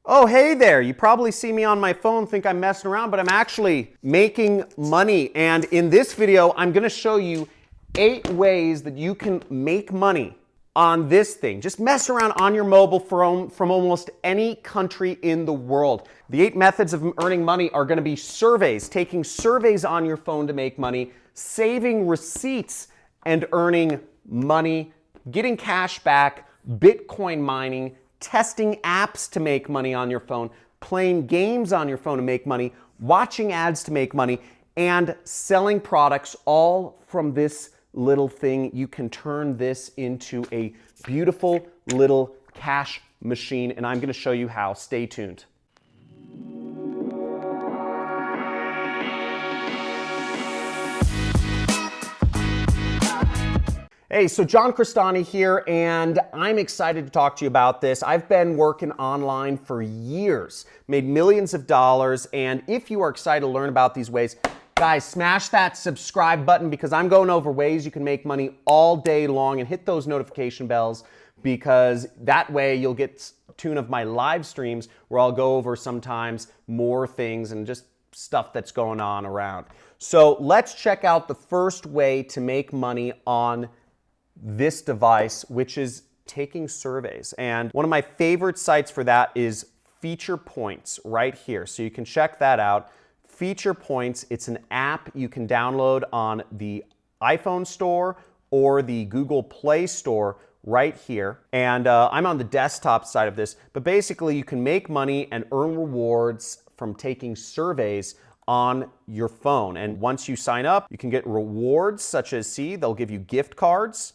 Oh, hey there. You probably see me on my phone, think I'm messing around, but I'm actually making money. And in this video, I'm gonna show you 8 ways that you can make money on this thing. Just mess around on your mobile phone from almost any country in the world. The 8 methods of earning money are gonna be surveys, taking surveys on your phone to make money, saving receipts and earning money, getting cash back, Bitcoin mining, testing apps to make money on your phone, playing games on your phone to make money, watching ads to make money, and selling products, all from this little thing. You can turn this into a beautiful little cash machine, and I'm going to show you how. Stay tuned. Hey, so John Crestani here, and I'm excited to talk to you about this. I've been working online for years, made millions of dollars, and if you are excited to learn about these ways, guys, smash that subscribe button because I'm going over ways you can make money all day long, and hit those notification bells because that way you'll get tune of my live streams where I'll go over sometimes more things and just stuff that's going on around. So let's check out the first way to make money on this device, which is taking surveys. And one of my favorite sites for that is Feature Points right here. So you can check that out. Feature Points, it's an app you can download on the iPhone store or the Google Play Store right here. And I'm on the desktop side of this, but basically you can make money and earn rewards from taking surveys on your phone. And once you sign up, you can get rewards such as, they'll give you gift cards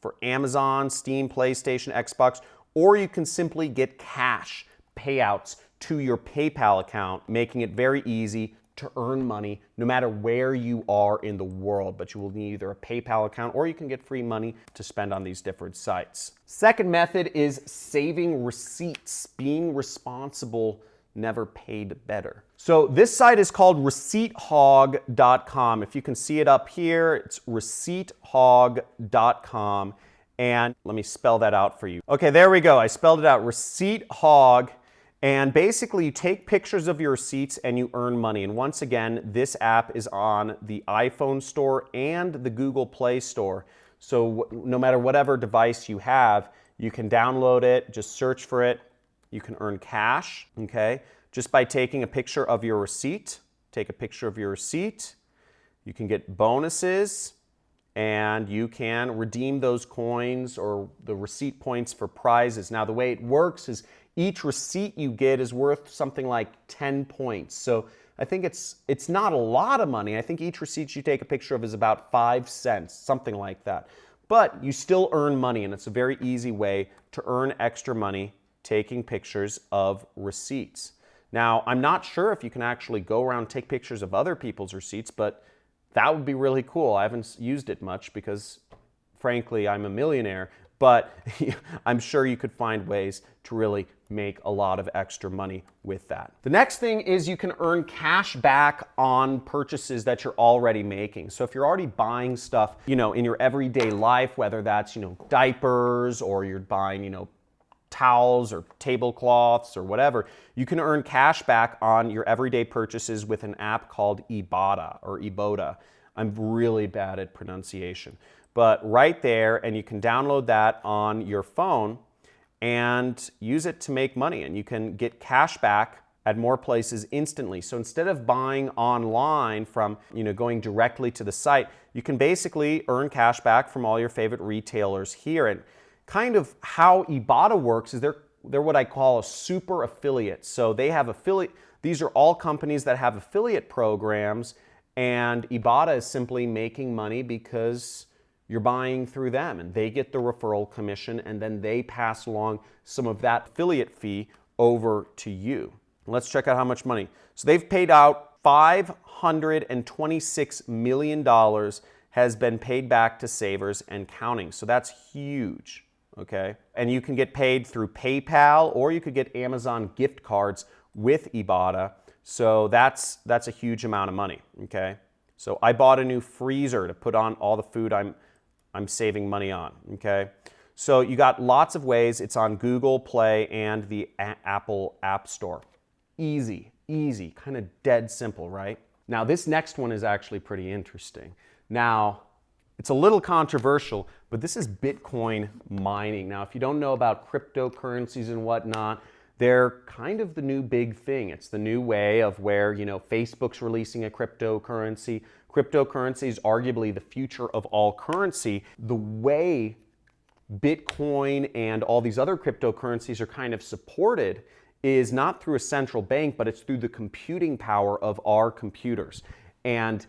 for Amazon, Steam, PlayStation, Xbox, or you can simply get cash payouts to your PayPal account, making it very easy to earn money no matter where you are in the world. But you will need either a PayPal account or you can get free money to spend on these different sites. Second method is saving receipts, being responsible, never paid better. So this site is called ReceiptHog.com. If you can see it up here, it's ReceiptHog.com. And let me spell that out for you. Okay, there we go. I spelled it out, Receipt Hog. And basically you take pictures of your receipts and you earn money. And once again, this app is on the iPhone store and the Google Play Store. So no matter whatever device you have, you can download it, just search for it. You can earn cash, okay, just by taking a picture of your receipt. Take a picture of your receipt. You can get bonuses, and you can redeem those coins or the receipt points for prizes. Now, the way it works is each receipt you get is worth something like 10 points. So I think it's not a lot of money. I think each receipt you take a picture of is about 5 cents, something like that. But you still earn money, and it's a very easy way to earn extra money taking pictures of receipts. Now, I'm not sure if you can actually go around and take pictures of other people's receipts, but that would be really cool. I haven't used it much because, frankly, I'm a millionaire, but I'm sure you could find ways to really make a lot of extra money with that. The next thing is you can earn cash back on purchases that you're already making. So if you're already buying stuff, in your everyday life, whether that's, diapers, or you're buying, towels or tablecloths or whatever, you can earn cash back on your everyday purchases with an app called Ibotta or Ibotta. I'm really bad at pronunciation. But right there, and you can download that on your phone and use it to make money, and you can get cash back at more places instantly. So instead of buying online from, going directly to the site, you can basically earn cash back from all your favorite retailers here. And kind of how Ibotta works is they're what I call a super affiliate. So they have these are all companies that have affiliate programs, and Ibotta is simply making money because you're buying through them, and they get the referral commission, and then they pass along some of that affiliate fee over to you. Let's check out how much money. So they've paid out $526 million has been paid back to savers and counting. So that's huge. Okay, and you can get paid through PayPal, or you could get Amazon gift cards with Ibotta. So that's a huge amount of money. Okay, so I bought a new freezer to put on all the food I'm saving money on. Okay, So you got lots of ways. It's on Google Play and the Apple App Store. Easy, easy, kind of dead simple, right? Now this next one is actually pretty interesting. Now, it's a little controversial, but this is Bitcoin mining. Now, if you don't know about cryptocurrencies and whatnot, they're kind of the new big thing. It's the new way of where, Facebook's releasing a cryptocurrency. Cryptocurrency is arguably the future of all currency. The way Bitcoin and all these other cryptocurrencies are kind of supported is not through a central bank, but it's through the computing power of our computers. And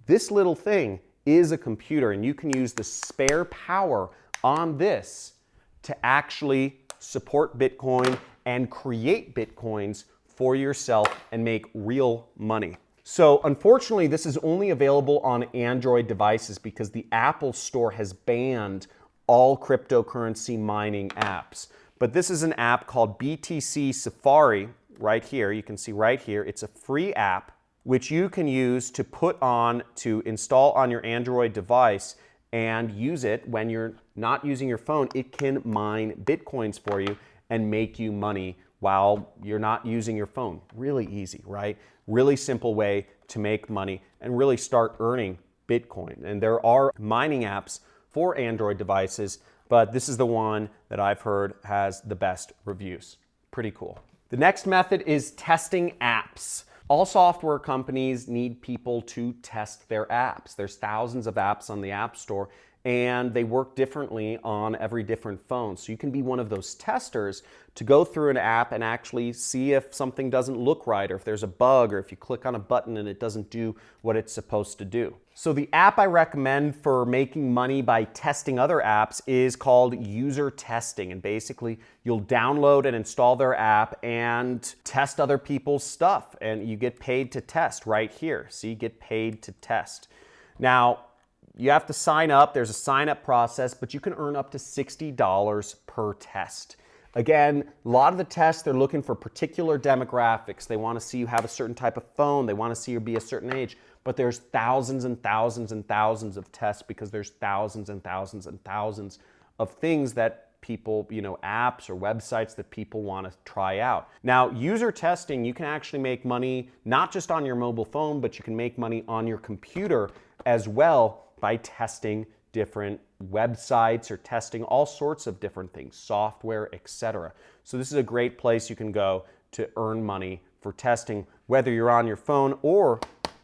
this little thing is a computer, and you can use the spare power on this to actually support Bitcoin and create Bitcoins for yourself and make real money. So unfortunately, this is only available on Android devices because the Apple Store has banned all cryptocurrency mining apps. But this is an app called BTC Safari right here. You can see right here. It's a free app which you can use to install on your Android device and use it when you're not using your phone. It can mine Bitcoins for you and make you money while you're not using your phone. Really easy, right? Really simple way to make money and really start earning Bitcoin. And there are mining apps for Android devices, but this is the one that I've heard has the best reviews. Pretty cool. The next method is testing apps. All software companies need people to test their apps. There's thousands of apps on the App Store, and they work differently on every different phone. So you can be one of those testers to go through an app and actually see if something doesn't look right, or if there's a bug, or if you click on a button and it doesn't do what it's supposed to do. So the app I recommend for making money by testing other apps is called UserTesting. And basically, you'll download and install their app and test other people's stuff. And you get paid to test right here. See, you get paid to test. Now, you have to sign up. There's a sign-up process, but you can earn up to $60 per test. Again, a lot of the tests, they're looking for particular demographics. They want to see you have a certain type of phone. They want to see you be a certain age. But there's thousands and thousands and thousands of tests because there's thousands and thousands and thousands of things that people, apps or websites that people want to try out. Now, user testing, you can actually make money not just on your mobile phone, but you can make money on your computer as well by testing different websites or testing all sorts of different things, software, etc. So this is a great place you can go to earn money for testing, whether you're on your phone or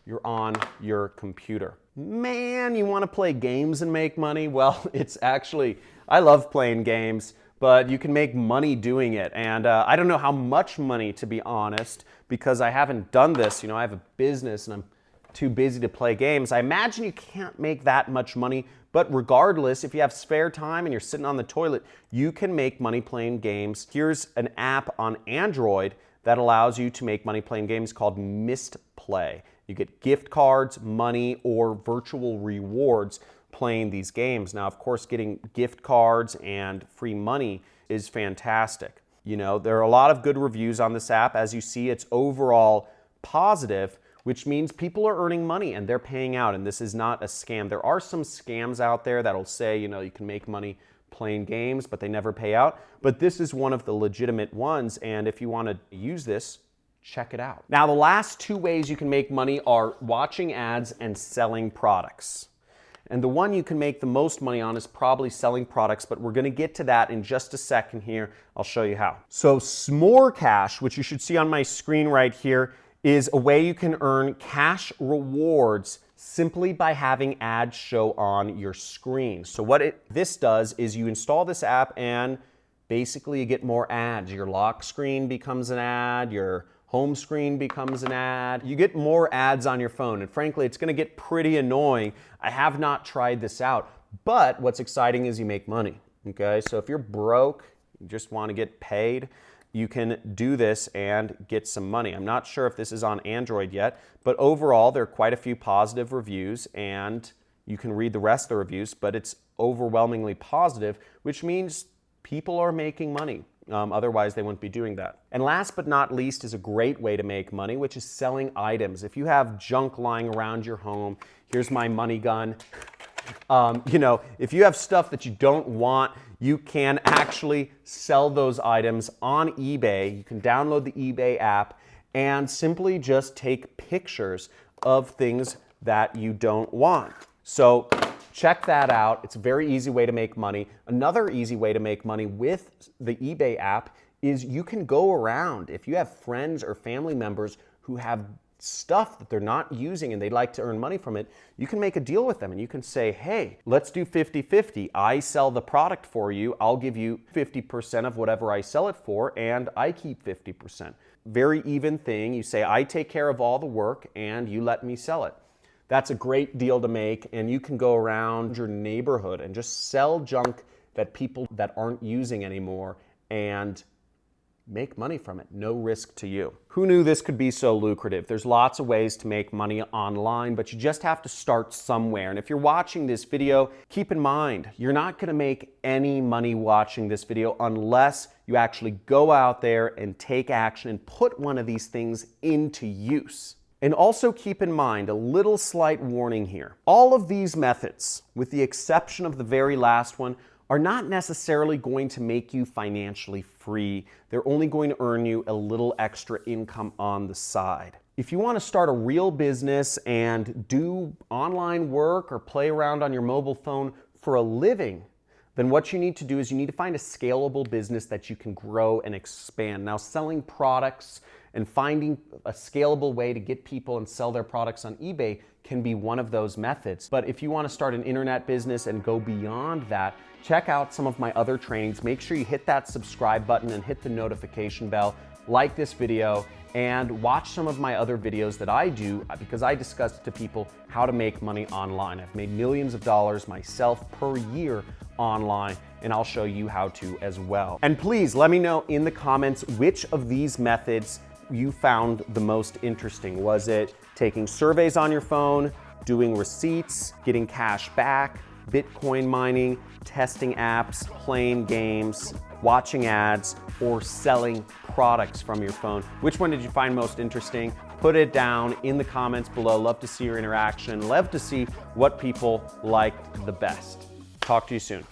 you're on your computer. Man, you want to play games and make money? Well, it's actually, I love playing games, but you can make money doing it. And I don't know how much money, to be honest, because I haven't done this. I have a business and I'm too busy to play games. I imagine you can't make that much money, but regardless, if you have spare time and you're sitting on the toilet, you can make money playing games. Here's an app on Android that allows you to make money playing games called Mistplay. You get gift cards, money, or virtual rewards playing these games. Now, of course, getting gift cards and free money is fantastic. There are a lot of good reviews on this app. As you see, it's overall positive, which means people are earning money and they're paying out, and this is not a scam. There are some scams out there that'll say, you can make money playing games, but they never pay out. But this is one of the legitimate ones, and if you want to use this, check it out. Now, the last two ways you can make money are watching ads and selling products. And the one you can make the most money on is probably selling products, but we're going to get to that in just a second here. I'll show you how. So S'morecash, which you should see on my screen right here, is a way you can earn cash rewards simply by having ads show on your screen. So what this does is you install this app and basically you get more ads. Your lock screen becomes an ad, your home screen becomes an ad. You get more ads on your phone, and frankly, it's gonna get pretty annoying. I have not tried this out, but what's exciting is you make money, okay? So if you're broke, you just wanna get paid, you can do this and get some money. I'm not sure if this is on Android yet, but overall, there are quite a few positive reviews, and you can read the rest of the reviews, but it's overwhelmingly positive, which means people are making money. Otherwise, they wouldn't be doing that. And last but not least is a great way to make money, which is selling items. If you have junk lying around your home, here's my money gun. If you have stuff that you don't want, you can actually sell those items on eBay. You can download the eBay app and simply just take pictures of things that you don't want. So check that out. It's a very easy way to make money. Another easy way to make money with the eBay app is you can go around. If you have friends or family members who have stuff that they're not using and they'd like to earn money from it, you can make a deal with them and you can say, hey, let's do 50-50. I sell the product for you. I'll give you 50% of whatever I sell it for and I keep 50%. Very even thing. You say, I take care of all the work and you let me sell it. That's a great deal to make, and you can go around your neighborhood and just sell junk that people that aren't using anymore and make money from it. No risk to you. Who knew this could be so lucrative? There's lots of ways to make money online, but you just have to start somewhere. And if you're watching this video, keep in mind, you're not gonna make any money watching this video unless you actually go out there and take action and put one of these things into use. And also keep in mind, a little slight warning here. All of these methods, with the exception of the very last one, are not necessarily going to make you financially free. They're only going to earn you a little extra income on the side. If you want to start a real business and do online work or play around on your mobile phone for a living, then what you need to do is you need to find a scalable business that you can grow and expand. Now, selling products and finding a scalable way to get people and sell their products on eBay can be one of those methods. But if you want to start an internet business and go beyond that, check out some of my other trainings. Make sure you hit that subscribe button and hit the notification bell, like this video, and watch some of my other videos that I do because I discuss to people how to make money online. I've made millions of dollars myself per year online, and I'll show you how to as well. And please let me know in the comments which of these methods you found the most interesting. Was it taking surveys on your phone, doing receipts, getting cash back, Bitcoin mining, testing apps, playing games, watching ads, or selling products from your phone? Which one did you find most interesting? Put it down in the comments below. Love to see your interaction. Love to see what people liked the best. Talk to you soon.